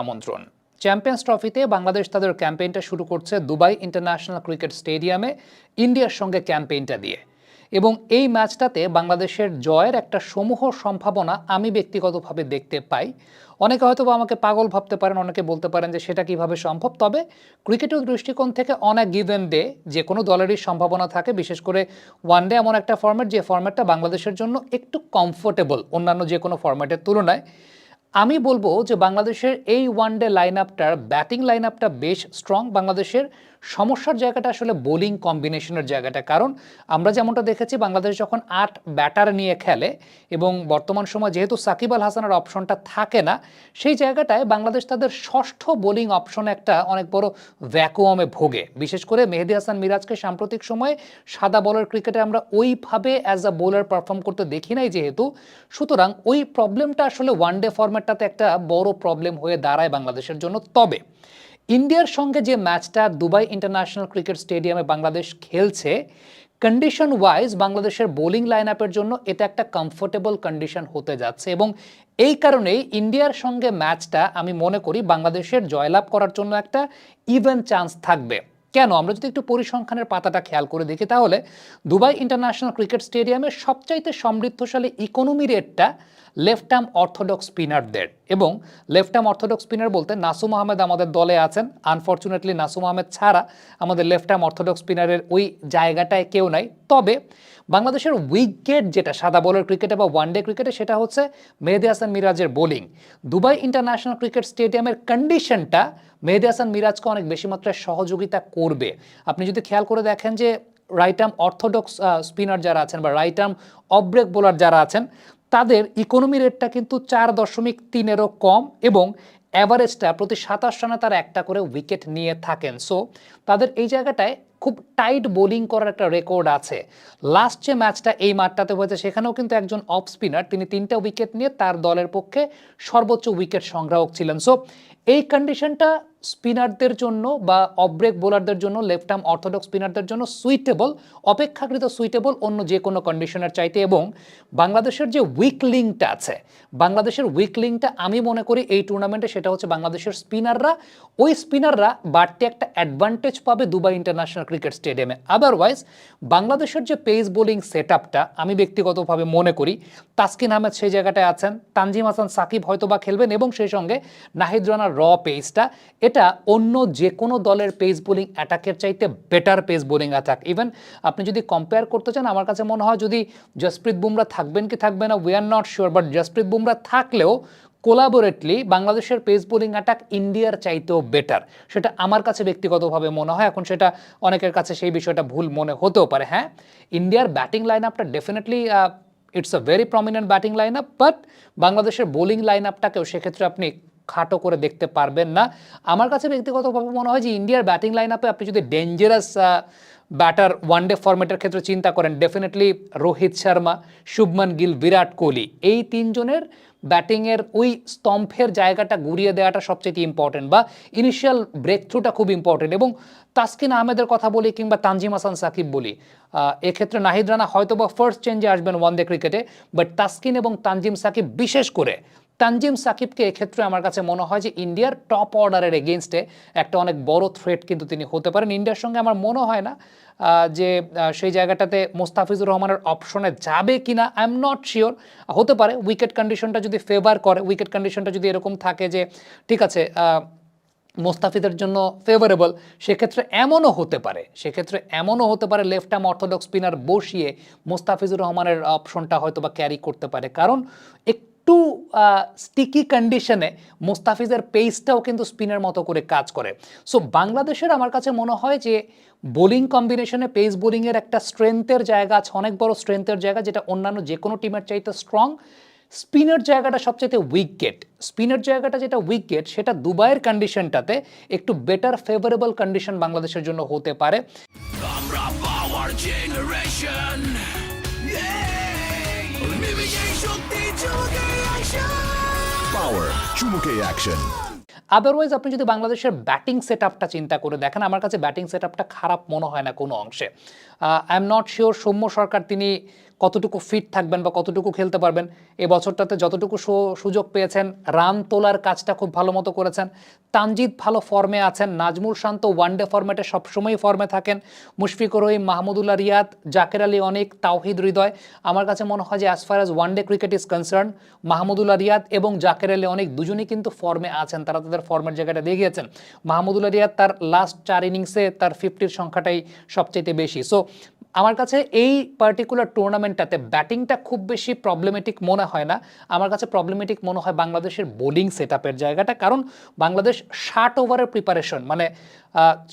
আমন্ত্রণ। চ্যাম্পিয়ন্স ট্রফিতে বাংলাদেশ তাদের ক্যাম্পেইনটা শুরু করছে দুবাই ইন্টারন্যাশনাল ক্রিকেট স্টেডিয়ামে ইন্ডিয়ার সঙ্গে ক্যাম্পেইনটা দিয়ে, এবং এই ম্যাচটাতে বাংলাদেশের জয়ের একটা সমূহ সম্ভাবনা আমি ব্যক্তিগতভাবে দেখতে পাই। অনেকে হয়তো আমাকে পাগল ভাবতে পারেন, অনেকে বলতে পারেন যে সেটা কিভাবে সম্ভব। তবে ক্রিকেটের দৃষ্টিকোণ থেকে অন আ গিভেন ডে যে কোনো দলেরই সম্ভাবনা থাকে, বিশেষ করে ওয়ানডে এমন একটা ফরম্যাট যে ফরম্যাটটা বাংলাদেশের জন্য একটু কমফোর্টেবল অন্যান্য যে কোনো ফরম্যাটের তুলনায়। আমি বলবো যে বাংলাদেশের এই ওয়ানডে লাইন আপটার ব্যাটিং লাইন আপটা বেশ স্ট্রং। বাংলাদেশের সমস্যার জায়গাটা আসলে বোলিং কম্বিনেশনের জায়গাটা, কারণ আমরা যেমনটা দেখেছি বাংলাদেশ যখন 8 ব্যাটার নিয়ে খেলে এবং বর্তমান সময় যেহেতু সাকিব আল হাসানের অপশনটা থাকে না, সেই জায়গাটায় বাংলাদেশ তাদের ষষ্ঠ বোলিং অপশনে একটা অনেক বড় ভ্যাকুয়ামে ভোগে। বিশেষ করে মেহেদী হাসান মিরাজকে সাম্প্রতিক সময়ে সাদা বলের ক্রিকেটে আমরা ওইভাবে অ্যাজ আ বোলার পারফর্ম করতে দেখি নাই যেহেতু, সুতরাং ওই প্রবলেমটা আসলে ওয়ানডে ফরম্যাটটাতে একটা বড় প্রবলেম হয়ে দাঁড়ায় বাংলাদেশের জন্য। তবে ইন্ডিয়ার সঙ্গে যে ম্যাচটা দুবাই ইন্টারন্যাশনাল ক্রিকেট স্টেডিয়ামে বাংলাদেশ খেলছে, কন্ডিশন ওয়াইজ বাংলাদেশের বোলিং লাইন আপের জন্য এটা একটা কমফোর্টেবল কন্ডিশন হতে যাচ্ছে, এবং এই কারণেই ইন্ডিয়ার সঙ্গে ম্যাচটা আমি মনে করি বাংলাদেশের জয়লাভ করার জন্য একটা ইভেন চান্স থাকবে। কেন? আমরা যদি একটু পরিসংখ্যানের পাতাটা খেয়াল করে দেখি, তাহলে দুবাই ইন্টারন্যাশনাল ক্রিকেট স্টেডিয়ামের সবচাইতে সমৃদ্ধশালী ইকোনমি রেটটা লেফট আর্ম অর্থোডক্স স্পিনারদের, এবং লেফট আর্ম অর্থোডক্স স্পিনার বলতে নাসুম আহমেদ আমাদের দলে আছেন। আনফর্চুনেটলি নাসুম আহমেদ ছাড়া আমাদের লেফট আর্ম অর্থোডক্স স্পিনারের ওই জায়গাটায় কেউ নাই। তবে বাংলাদেশের উইকেট যেটা সাদা বলের ক্রিকেটে বা ওয়ানডে ক্রিকেটে, সেটা হচ্ছে মেহেদী হাসান মিরাজের বোলিং। দুবাই ইন্টারন্যাশনাল ক্রিকেট স্টেডিয়ামের কন্ডিশনটা মেহেদী হাসান মিরাজকে অনেক বেশি মাত্রায় সহযোগিতা করবে। আপনি যদি খেয়াল করে দেখেন যে রাইট আর্ম অর্থোডক্স স্পিনার যারা আছেন বা right arm off break bowler যারা আছেন, তাদের ইকোনমি রেটটা কিন্তু 4.3-এরও কম, এবং অ্যাভারেজটা প্রতি 27 রানে তারা একটা করে উইকেট নিয়ে থাকেন। সো তাদের এই জায়গাটায় খুব টাইট বোলিং করার একটা রেকর্ড আছে। লাস্ট যে ম্যাচটা এই মাঠটাতে হয়েছে সেখানেও কিন্তু একজন অফ স্পিনার তিনি 3টা উইকেট নিয়ে তার দলের পক্ষে সর্বোচ্চ উইকেট সংগ্রাহক ছিলেন। সো এই কন্ডিশনটা স্পিনারদের জন্য বা অফ ব্রেক বোলারদের জন্য, লেফট আর্ম অর্থোডক্স স্পিনারদের জন্য সুইটেবল, অপেক্ষাকৃত সুইটেবল অন্য যে কোনো কন্ডিশনের চাইতে। এবং বাংলাদেশের যে উইক লিঙ্কটা আছে, বাংলাদেশের উইক লিঙ্কটা আমি মনে করি এই টুর্নামেন্টে সেটা হচ্ছে বাংলাদেশের স্পিনাররা। ওই স্পিনাররা বাড়তি একটা অ্যাডভান্টেজ পাবে দুবাই ইন্টারন্যাশনাল ক্রিকেট স্টেডিয়ামে। আদারওয়াইজ বাংলাদেশের যে পেস বোলিং সেট আপটা আমি ব্যক্তিগতভাবে মনে করি তাসকিন আহমেদ সেই জায়গাটায় আছেন, তানজিম হাসান সাকিব হয়তো বা খেলবেন, এবং সেই সঙ্গে নাহিদ রানার র পেসটা, এটা অন্য যে কোনো দলের পেস বোলিং অ্যাটাকের চাইতে better pace bowling attack. Even আপনি যদি কম্পেয়ার করতে চান, আমার কাছে মনে হয় যদি জসপ্রীত বুমরা থাকবেন কি থাকবে না we are not sure, but Jasprit Bumrah থাকলেও কোলাবোরেটলি বাংলাদেশের পেস বোলিং অ্যাটাক ইন্ডিয়ার চাইতেও বেটার, সেটা আমার কাছে ব্যক্তিগতভাবে মনে হয়। এখন সেটা অনেকের কাছে সেই বিষয়টা ভুল মনে হতেও পারে। হ্যাঁ, ইন্ডিয়ার ব্যাটিং লাইন আপটা definitely it's a very prominent batting line up, but বাংলাদেশের বোলিং লাইন আপটাকেও সেক্ষেত্রে আপনি খাটো করে দেখতে পারবেন না। আমার কাছে ব্যক্তিগতভাবে মনে হয় যে ইন্ডিয়ার ব্যাটিং লাইন আপে আপনি যদি ডেঞ্জারাস ব্যাটার ওয়ানডে ফরম্যাটের ক্ষেত্রে চিন্তা করেন, ডেফিনেটলি রোহিত শর্মা, শুভমান গিল, বিরাট কোহলি, এই তিনজনের ব্যাটিংয়ের ওই স্তম্ভের জায়গাটা ঘুরিয়ে দেওয়াটা সবচেয়ে ইম্পর্টেন্ট, বা ইনিশিয়াল ব্রেক থ্রুটা খুব ইম্পর্টেন্ট। এবং তাসকিন আহমেদের কথা বলি কিংবা তানজিম হাসান সাকিব বলি, এক্ষেত্রে নাহিদ রানা হয়তো বা ফার্স্ট চেঞ্জে আসবেন ওয়ানডে ক্রিকেটে, বাট তাসকিন এবং তানজিম সাকিব, বিশেষ করে তানজিম সাকিবকে এক্ষেত্রে আমার কাছে মনে হয় যে ইন্ডিয়ার টপ অর্ডারের এগেনস্টে একটা অনেক বড় থ্রেট কিন্তু তিনি হতে পারেন। ইন্ডিয়ার সঙ্গে আমার মনে হয় না যে সেই জায়গাটাতে মোস্তাফিজুর রহমানের অপশনে যাবে কিনা, আই এম নট শিওর। হতে পারে উইকেট কন্ডিশনটা যদি ফেভার করে, উইকেট কন্ডিশনটা যদি এরকম থাকে যে ঠিক আছে মোস্তাফিজের জন্য ফেভারেবল, সেক্ষেত্রে এমনও হতে পারে লেফট আর্ম অর্থোডক্স স্পিনার বসিয়ে মোস্তাফিজুর রহমানের অপশনটা হয়তো বা ক্যারি করতে পারে, কারণ একটু স্টিকি কন্ডিশনে মোস্তাফিজের পেসটাও কিন্তু স্পিনের মতো করে কাজ করে। সো বাংলাদেশের আমার কাছে মনে হয় যে বোলিং কম্বিনেশনে পেস বোলিংয়ের একটা স্ট্রেংথের জায়গা আছে, অনেক বড় স্ট্রেংথের জায়গা, যেটা অন্যান্য যে কোনো টিমের চাইতে স্ট্রং। স্পিনের জায়গাটা সবচেয়ে উইকেট, স্পিনের জায়গাটা যেটা উইকেট, সেটা দুবাইয়ের কন্ডিশনটাতে একটু বেটার ফেভারেবল কন্ডিশন বাংলাদেশের জন্য হতে পারে। আদারওয়াইজ আপনি যদি বাংলাদেশের ব্যাটিং সেট আপটা চিন্তা করে দেখেন, আমার কাছে ব্যাটিং সেট আপটা খারাপ মনে হয় না কোনো অংশে। I am not sure Soumya Sarkar তিনি কতটুকু ফিট থাকবেন বা কতটুকু খেলতে পারবেন। এই বছরটাতে যতটুকু সুযোগ পেয়েছেন, রান তোলার কাজটা খুব ভালো মতো করেছেন। তানজিদ ভালো ফর্মে আছেন, নাজমুল শান্ত ওয়ানডে ফরম্যাটে সবসময়ই ফর্মে থাকেন, মুশফিকুর রহিম, মাহমুদুল্লাহ রিয়াদ, জাকের আলী অনেক, তাওহিদ হৃদয়। আমার কাছে মনে হয় যে as far as one day cricket is concern, Mahmudullah Riyad এবং জাকের আলী অনেক দুজনেই কিন্তু ফর্মে আছেন, তারা তাদের ফর্মের জায়গাটা দিয়ে গিয়েছেন। মাহমুদুল্লাহ রিয়াদ তার লাস্ট 4 ইনিংসে তার 50-র সংখ্যাটাই সবচেয়ে বেশি। সো আমার কাছে এই পার্টিকুলার টুর্নামেন্টটাতে ব্যাটিংটা খুব বেশি প্রবলেমেটিক মনে হয় না। আমার কাছে প্রবলেমেটিক মনে হয় বাংলাদেশের বোলিং সেট আপের জায়গাটা, কারণ বাংলাদেশ 60 ওভারের প্রিপারেশন, মানে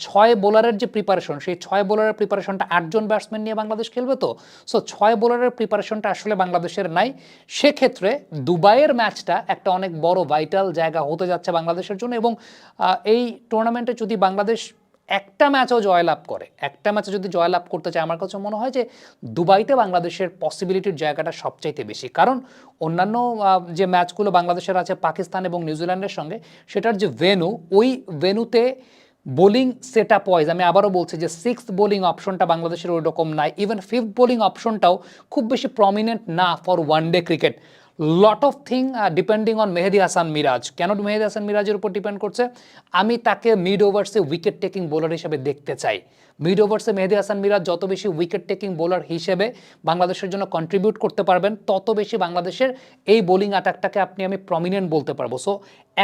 6 বোলারের যে প্রিপারেশন, সেই 6 বোলারের প্রিপারেশনটা 8 জন ব্যাটসম্যান নিয়ে বাংলাদেশ খেলবে। তো সো 6 বোলারের প্রিপারেশনটা আসলে বাংলাদেশের নাই। সেক্ষেত্রে দুবাইয়ের ম্যাচটা একটা অনেক বড় ভাইটাল জায়গা হতে যাচ্ছে বাংলাদেশের জন্য। এবং এই টুর্নামেন্টে যদি বাংলাদেশ একটা ম্যাচও জয়লাভ করে, একটা ম্যাচে যদি জয়লাভ করতে চায়, আমার কাছে মনে হয় যে দুবাইতে বাংলাদেশের পসিবিলিটির জায়গাটা সবচাইতে বেশি। কারণ অন্যান্য যে ম্যাচগুলো বাংলাদেশের আছে পাকিস্তান এবং নিউজিল্যান্ডের সঙ্গে, সেটার যে ভেন্যু, ওই ভেন্যুতে বোলিং সেট আপ ওয়াইজ আমি আবারও বলছি যে 6th বোলিং অপশনটা বাংলাদেশের ওই রকম নাই। ইভেন 5th বোলিং অপশনটাও খুব বেশি প্রমিনেন্ট না for one day cricket. Lot of thing depending on Mehedi Hasan Miraz. কেন মেহেদী হাসান মিরাজের উপর ডিপেন্ড করছে? আমি তাকে মিড ওভার্সে উইকেট টেকিং বোলার হিসেবে দেখতে চাই। মিড ওভার্সে মেহেদী হাসান মিরাজ যত বেশি উইকেট টেকিং বোলার হিসেবে বাংলাদেশের জন্য কন্ট্রিবিউট করতে পারবেন, তত বেশি বাংলাদেশের এই বোলিং অ্যাটাকটাকে আমি প্রমিনেন্ট বলতে পারবো। সো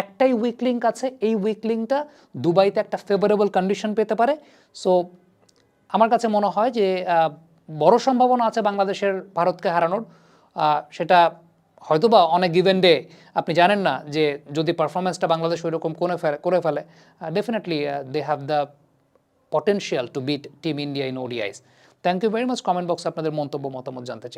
একটাই উইক লিঙ্ক আছে, এই উইক লিঙ্কটা দুবাইতে একটা ফেভারেবল কন্ডিশন পেতে পারে। সো আমার কাছে মনে হয় যে বড় সম্ভাবনা আছে বাংলাদেশের ভারতকে হারানোর। সেটা হয়তোবা অনেক গিভেন ডে, আপনি জানেন না যে যদি পারফরমেন্সটা বাংলাদেশ ওই রকম করে ফেলে, definitely they have the potential to beat team India in ODIs. Thank you very much. Comment বক্সে আপনাদের মন্তব্য মতামত জানতে চাই।